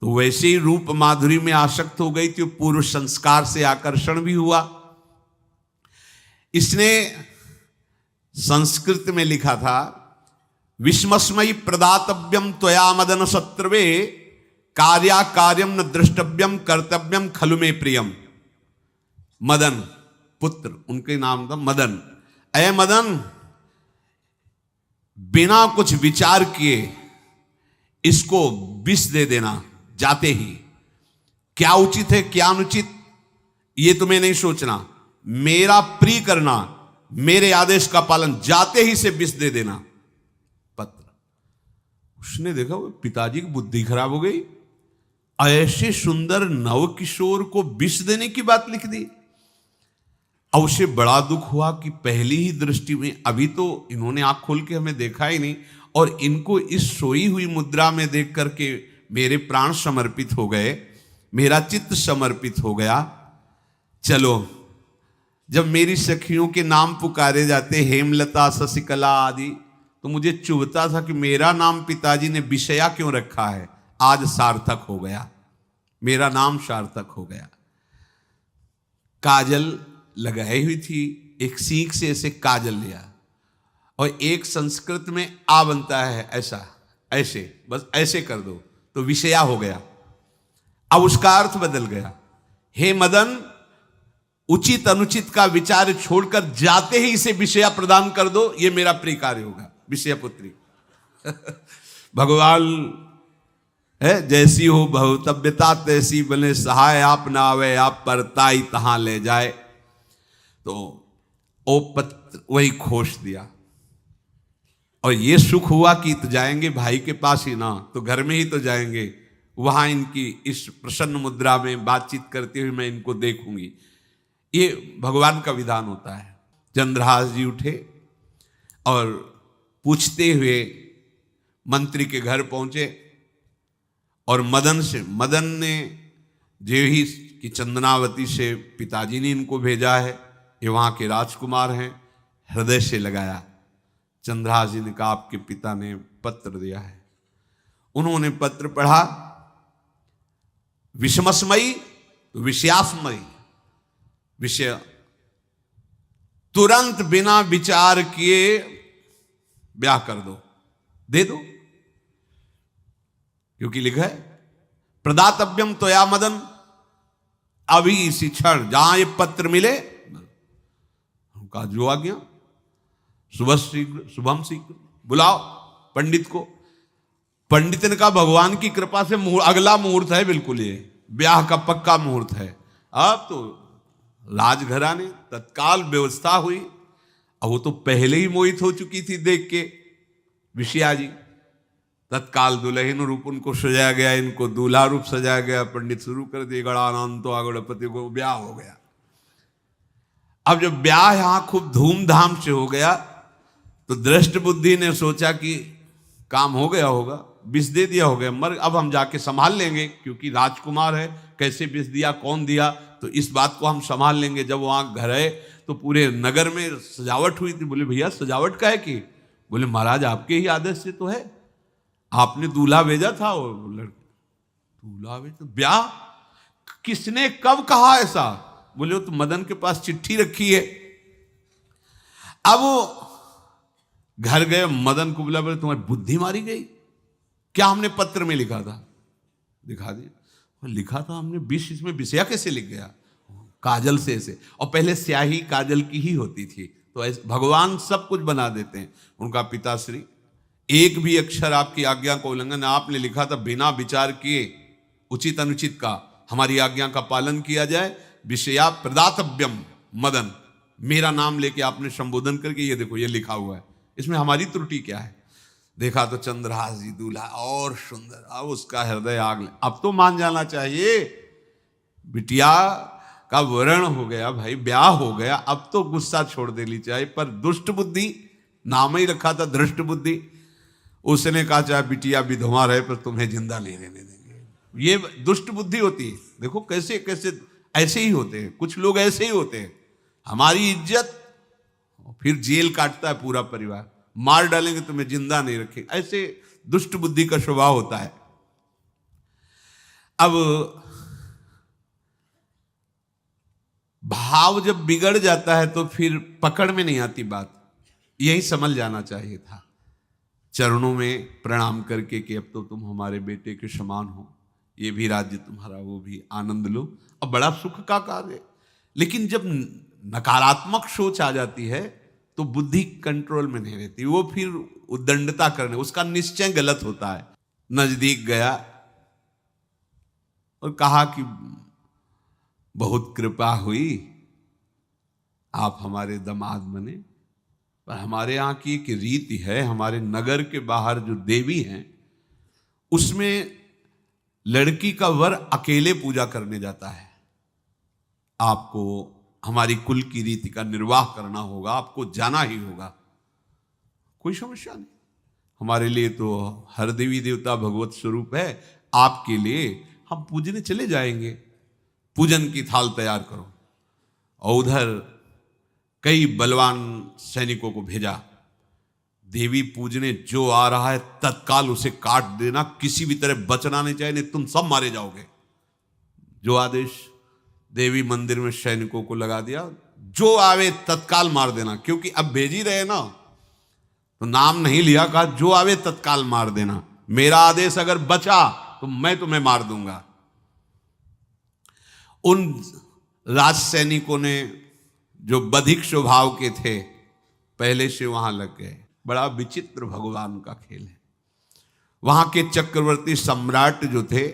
तो वैसे ही रूप माधुरी में आसक्त हो गई थी, पूर्व संस्कार से आकर्षण भी हुआ। इसने संस्कृत में लिखा था विस्मस्मयी प्रदातव्यम त्वया मदन शत्रुवे कार्या कार्यम न द्रष्टव्यम कर्तव्यम खलु में प्रियम। मदन पुत्र, उनके नाम था मदन। अय मदन, बिना कुछ विचार किए इसको विष दे देना जाते ही। क्या उचित है क्या अनुचित ये तुम्हें नहीं सोचना, मेरा प्रिय करना, मेरे आदेश का पालन, जाते ही से विष दे देना। पत्र, उसने देखा वो पिताजी की बुद्धि खराब हो गई, ऐसे सुंदर नव किशोर को विष देने की बात लिख दी। अब उसे बड़ा दुख हुआ कि पहली ही दृष्टि में, अभी तो इन्होंने आंख खोल के हमें देखा ही नहीं, और इनको इस सोई हुई मुद्रा में देख करके मेरे प्राण समर्पित हो गए, मेरा चित्त समर्पित हो गया। चलो, जब मेरी सखियों के नाम पुकारे जाते, हेमलता शशिकला आदि, तो मुझे चुभता था कि मेरा नाम पिताजी ने विषया क्यों रखा है। आज सार्थक हो गया, मेरा नाम सार्थक हो गया। काजल लगाई हुई थी, एक सीख से ऐसे काजल लिया, और एक संस्कृत में आ बनता है ऐसा, ऐसे, बस ऐसे कर दो तो विषया हो गया। अब उसका अर्थ बदल गया। हे मदन, उचित अनुचित का विचार छोड़कर जाते ही इसे विषया प्रदान कर दो, ये मेरा प्रिय कार्य होगा। विषया पुत्री भगवान है, जैसी हो भवतव्यता तैसी बने सहाय, आप ना आवे आप परताई तहां ले जाए। तो ओ पत्र वही खोस दिया, और ये सुख हुआ कि तो जाएंगे भाई के पास ही ना, तो घर में ही तो जाएंगे, वहां इनकी इस प्रसन्न मुद्रा में बातचीत करते हुए मैं इनको देखूंगी। ये भगवान का विधान होता है। चंद्रहास जी उठे और पूछते हुए मंत्री के घर पहुंचे, और मदन ने जो ही कि चंदनावती से पिताजी ने इनको भेजा है, ये वहां के राजकुमार हैं, हृदय से लगाया। चंद्रहास जी ने कहा आपके पिता ने पत्र दिया है। उन्होंने पत्र पढ़ा, विषमस्मयी तो विषयास्मयी, विषय तुरंत बिना विचार किए ब्याह कर दो, दे दो, क्योंकि लिखा है प्रदातव्यम त्वया मदन, अभी इसी क्षण जहां ये पत्र मिले, उनका जो आ गया, सुबह शीघ्र शुभम शीघ्र, बुलाओ पंडित को। पंडित ने कहा भगवान की कृपा से अगला मुहूर्त है, बिल्कुल ये ब्याह का पक्का मुहूर्त है। अब तो राजघराने तत्काल व्यवस्था हुई। अब वो तो पहले ही मोहित हो चुकी थी देख के विषया जी। तत्काल दुल्हन रूप उनको सजाया गया, इनको दूल्हा रूप सजाया गया, पंडित शुरू कर दिए, गणानंद तो गणपति को ब्याह हो गया। अब जब ब्याह यहां खूब धूमधाम से हो गया, तो दृष्ट बुद्धि ने सोचा कि काम हो गया होगा, विष दे दिया हो गया, मर अब हम जाके संभाल लेंगे, क्योंकि राजकुमार है, कैसे विष दिया कौन दिया, तो इस बात को हम संभाल लेंगे। जब वहां घर है तो पूरे नगर में सजावट हुई थी। बोले भैया सजावट का है कि? बोले महाराज आपके ही आदेश से तो है, आपने दूल्हा भेजा था। वो लड़का दूल्हा भेजा, ब्याह किसने कब कहा ऐसा? बोले वो तो मदन के पास चिट्ठी रखी है। अब वो घर गए, मदन को बोला, बोले तुम्हारी बुद्धि मारी गई, क्या हमने पत्र में लिखा था? दिखा दिया, लिखा था हमने विष, इसमें विषया कैसे लिख गया? काजल से ऐसे, और पहले स्याही काजल की ही होती थी, तो ऐसे भगवान सब कुछ बना देते हैं। उनका पिताश्री एक भी अक्षर आपकी आज्ञा का उल्लंघन, आपने लिखा था बिना विचार किए उचित अनुचित का हमारी आज्ञा का पालन किया जाए। विषया प्रदातव्यम मदन, मेरा नाम लेके आपने संबोधन करके ये देखो ये लिखा हुआ है, इसमें हमारी त्रुटि क्या है? देखा तो चंद्रहास जी दूल्हा और सुंदर, अब उसका हृदय आग ले। अब तो मान जाना चाहिए, बिटिया का वरण हो गया भाई, ब्याह हो गया, अब तो गुस्सा छोड़ देनी चाहिए। पर दुष्ट बुद्धि, नाम ही रखा था दृष्ट बुद्धि, उसने कहा चाहे बिटिया विधवा रहे पर तुम्हें जिंदा नहीं रहने देंगे। ये दुष्ट बुद्धि होती है। देखो कैसे कैसे ऐसे ही होते हैं, कुछ लोग ऐसे ही होते हैं, हमारी इज्जत, फिर जेल काटता है पूरा परिवार, मार डालेंगे तुम्हें जिंदा नहीं रखेंगे, ऐसे दुष्ट बुद्धि का स्वभाव होता है। अब भाव जब बिगड़ जाता है तो फिर पकड़ में नहीं आती बात, यही समझ जाना चाहिए था। चरणों में प्रणाम करके कि अब तो तुम हमारे बेटे के समान हो, ये भी राज्य तुम्हारा, वो भी आनंद लो। अब बड़ा सुख का कार्य है। लेकिन जब नकारात्मक सोच आ जाती है तो बुद्धि कंट्रोल में नहीं रहती, वो फिर उद्दंडता करने, उसका निश्चय गलत होता है। नजदीक गया और कहा कि बहुत कृपा हुई, आप हमारे दामाद बने, पर हमारे यहाँ की एक रीति है, हमारे नगर के बाहर जो देवी हैं उसमें लड़की का वर अकेले पूजा करने जाता है। आपको हमारी कुल की रीति का निर्वाह करना होगा, आपको जाना ही होगा। कोई समस्या नहीं, हमारे लिए तो हर देवी देवता भगवत स्वरूप है, आपके लिए हम पूजने चले जाएंगे, पूजन की थाल तैयार करो। और उधर कई बलवान सैनिकों को भेजा, देवी पूजने जो आ रहा है तत्काल उसे काट देना, किसी भी तरह बचना नहीं चाहिए, नहीं तुम सब मारे जाओगे। जो आदेश देवी मंदिर में सैनिकों को लगा दिया, जो आवे तत्काल मार देना, क्योंकि अब भेज ही रहे ना, तो नाम नहीं लिया, कहा जो आवे तत्काल मार देना, मेरा आदेश अगर बचा तो मैं तुम्हें मार दूंगा। उन राज सैनिकों ने जो बधिक स्वभाव के थे पहले से वहां लग गए। बड़ा विचित्र भगवान का खेल है। वहां के चक्रवर्ती सम्राट जो थे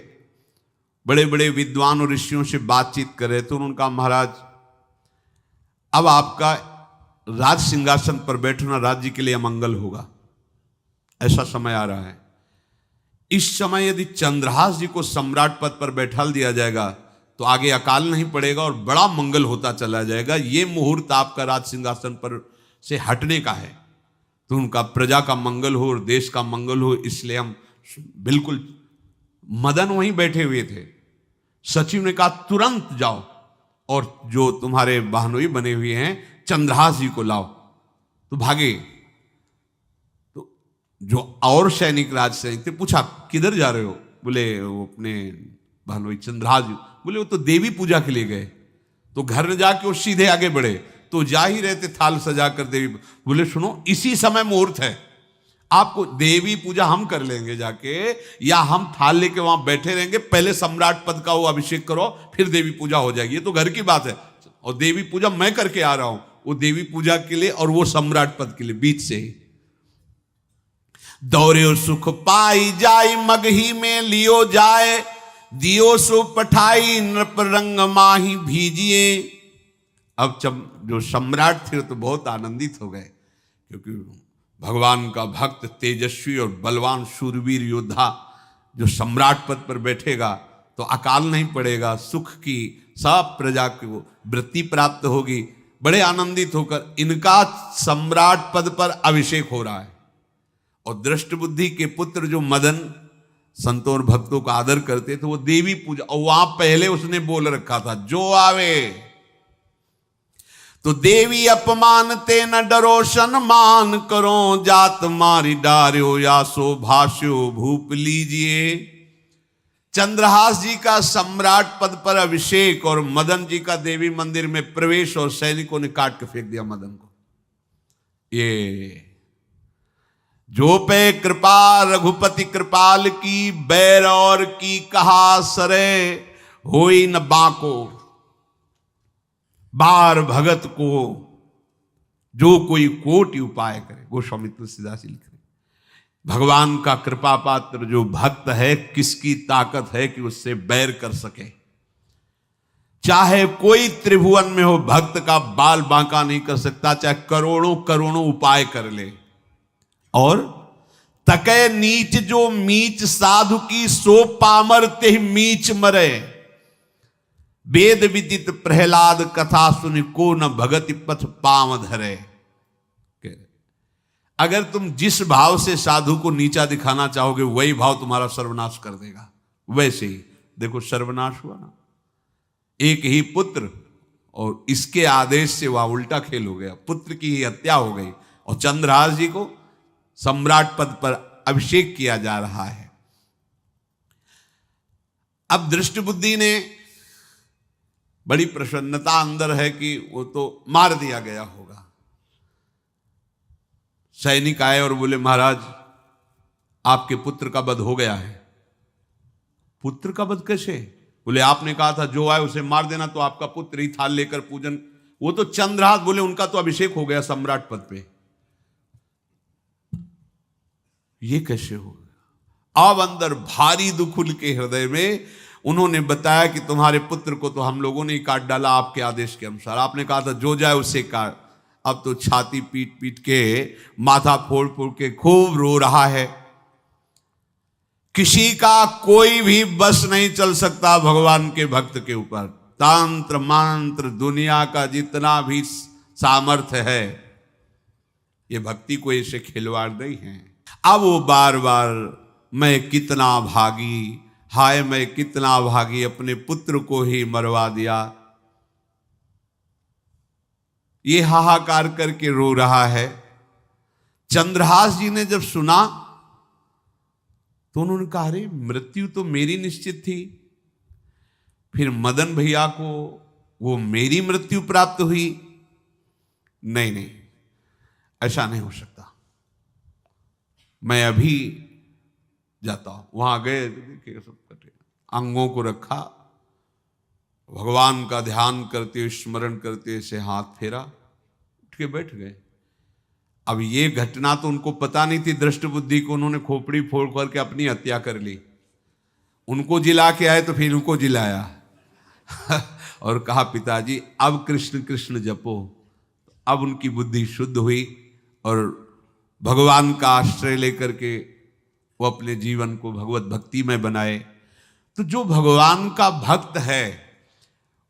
बड़े बड़े विद्वान और ऋषियों से बातचीत कर रहे थे। उनका महाराज अब आपका राज सिंहासन पर बैठना राज्य के लिए अमंगल होगा, ऐसा समय आ रहा है। इस समय यदि चंद्रहास जी को सम्राट पद पर बैठा दिया जाएगा तो आगे अकाल नहीं पड़ेगा और बड़ा मंगल होता चला जाएगा। ये मुहूर्त आपका राज सिंहासन पर से हटने का है, तो उनका प्रजा का मंगल हो और देश का मंगल हो, इसलिए हम बिल्कुल। मदन वहीं बैठे हुए थे। सचिव ने कहा तुरंत जाओ और जो तुम्हारे बहनोई बने हुए हैं चंद्रहास जी को लाओ। तो भागे। तो जो और सैनिक राज सैनिक थे पूछा किधर जा रहे हो? बोले वो अपने बहनोई चंद्रहास जी। बोले वो तो देवी पूजा के लिए गए। तो घर में जाके वो सीधे आगे बढ़े, तो जा ही रहे थे थाल सजाकर देवी। बोले सुनो इसी समय मुहूर्त है, आपको देवी पूजा हम कर लेंगे जाके, या हम थाल लेके वहां बैठे रहेंगे, पहले सम्राट पद का वो अभिषेक करो फिर देवी पूजा हो जाएगी। ये तो घर की बात है, और देवी पूजा मैं करके आ रहा हूं, वो देवी पूजा के लिए और वो सम्राट पद के लिए बीच से ही। दौरे सुख पाई जाय मगही में लियो जाए, दियो सो पठाई नृप रंग माही भीजिए। अब जो सम्राट थे तो बहुत आनंदित हो गए, क्योंकि भगवान का भक्त तेजस्वी और बलवान शूरवीर योद्धा जो सम्राट पद पर बैठेगा तो अकाल नहीं पड़ेगा, सुख की सब प्रजा को वृत्ति प्राप्त होगी। बड़े आनंदित होकर इनका सम्राट पद पर अभिषेक हो रहा है। और दृष्ट बुद्धि के पुत्र जो मदन संतों और भक्तों का आदर करते थे, वो देवी पूजा, और वहां पहले उसने बोल रखा था जो आवे तो देवी अपमान ते न डरो सम्मान करो, जात मारी डार्यो या सो भाष्यो भूप लीजिए। चंद्रहास जी का सम्राट पद पर अभिषेक और मदन जी का देवी मंदिर में प्रवेश, और सैनिकों ने काट के फेंक दिया मदन को। ये जो पे कृपा रघुपति कृपाल की, बैर और की कहा सरे होई न बाको। बार भगत को जो कोई कोटि उपाय करे, गोस्वामी तुलसीदास लिख रहे, भगवान का कृपा पात्र जो भक्त है, किसकी ताकत है कि उससे बैर कर सके। चाहे कोई त्रिभुवन में हो, भक्त का बाल बांका नहीं कर सकता, चाहे करोड़ों करोड़ों उपाय कर ले। और तके नीच जो मीच साधु की, सो पामर ते मीच मरे। वेद विदित प्रहलाद कथा सुनि, को न भगति पथ पाम धरे। अगर तुम जिस भाव से साधु को नीचा दिखाना चाहोगे वही भाव तुम्हारा सर्वनाश कर देगा। वैसे ही देखो सर्वनाश हुआ ना, एक ही पुत्र और इसके आदेश से वह उल्टा खेल हो गया, पुत्र की ही हत्या हो गई और चंद्रहास जी को सम्राट पद पर अभिषेक किया जा रहा है। अब दृष्ट बुद्धि ने बड़ी प्रसन्नता अंदर है कि वो तो मार दिया गया होगा। सैनिक आए और बोले महाराज आपके पुत्र का वध हो गया है। पुत्र का वध कैसे? बोले आपने कहा था जो आए उसे मार देना, तो आपका पुत्र ही थाल लेकर पूजन, वो तो चंद्रहास, बोले उनका तो अभिषेक हो गया सम्राट पद पे, ये कैसे हो गया? अब अंदर भारी दुख उनके हृदय में, उन्होंने बताया कि तुम्हारे पुत्र को तो हम लोगों ने ही काट डाला आपके आदेश के अनुसार, आपने कहा था जो जाए उसे काट। अब तो छाती पीट पीट के, माथा फोड़ फोड़ के खूब रो रहा है। किसी का कोई भी बस नहीं चल सकता भगवान के भक्त के ऊपर। तंत्र मंत्र दुनिया का जितना भी सामर्थ्य है, ये भक्ति को ऐसे खिलवाड़ नहीं है। अब वो बार बार मैं कितना भागी, हाय मैं कितना भागी, अपने पुत्र को ही मरवा दिया, ये हाहाकार करके रो रहा है। चंद्रहास जी ने जब सुना तो उन्होंने कहा अरे मृत्यु तो मेरी निश्चित थी, फिर मदन भैया को वो मेरी मृत्यु प्राप्त हुई? नहीं नहीं, ऐसा नहीं हो सकता, मैं अभी जाता हूं। वहां गए, देखिए सब कटे, अंगों को रखा, भगवान का ध्यान करते हुए स्मरण करते हुए से हाथ फेरा, उठ के बैठ गए। अब ये घटना तो उनको पता नहीं थी, दृष्ट बुद्धि को उन्होंने खोपड़ी फोड़ करके अपनी हत्या कर ली। उनको जिला के आए तो फिर उनको जिलाया और कहा पिताजी अब कृष्ण कृष्ण जपो। अब उनकी बुद्धि शुद्ध हुई और भगवान का आश्रय लेकर के वो अपने जीवन को भगवत भक्ति में बनाए। तो जो भगवान का भक्त है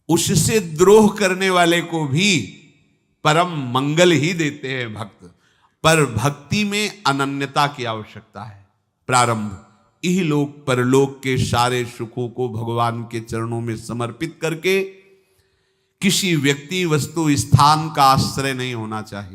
उससे द्रोह करने वाले को भी परम मंगल ही देते हैं भक्त, पर भक्ति में अनन्यता की आवश्यकता है। प्रारंभ इहलोक परलोक के सारे सुखों को भगवान के चरणों में समर्पित करके किसी व्यक्ति वस्तु स्थान का आश्रय नहीं होना चाहिए।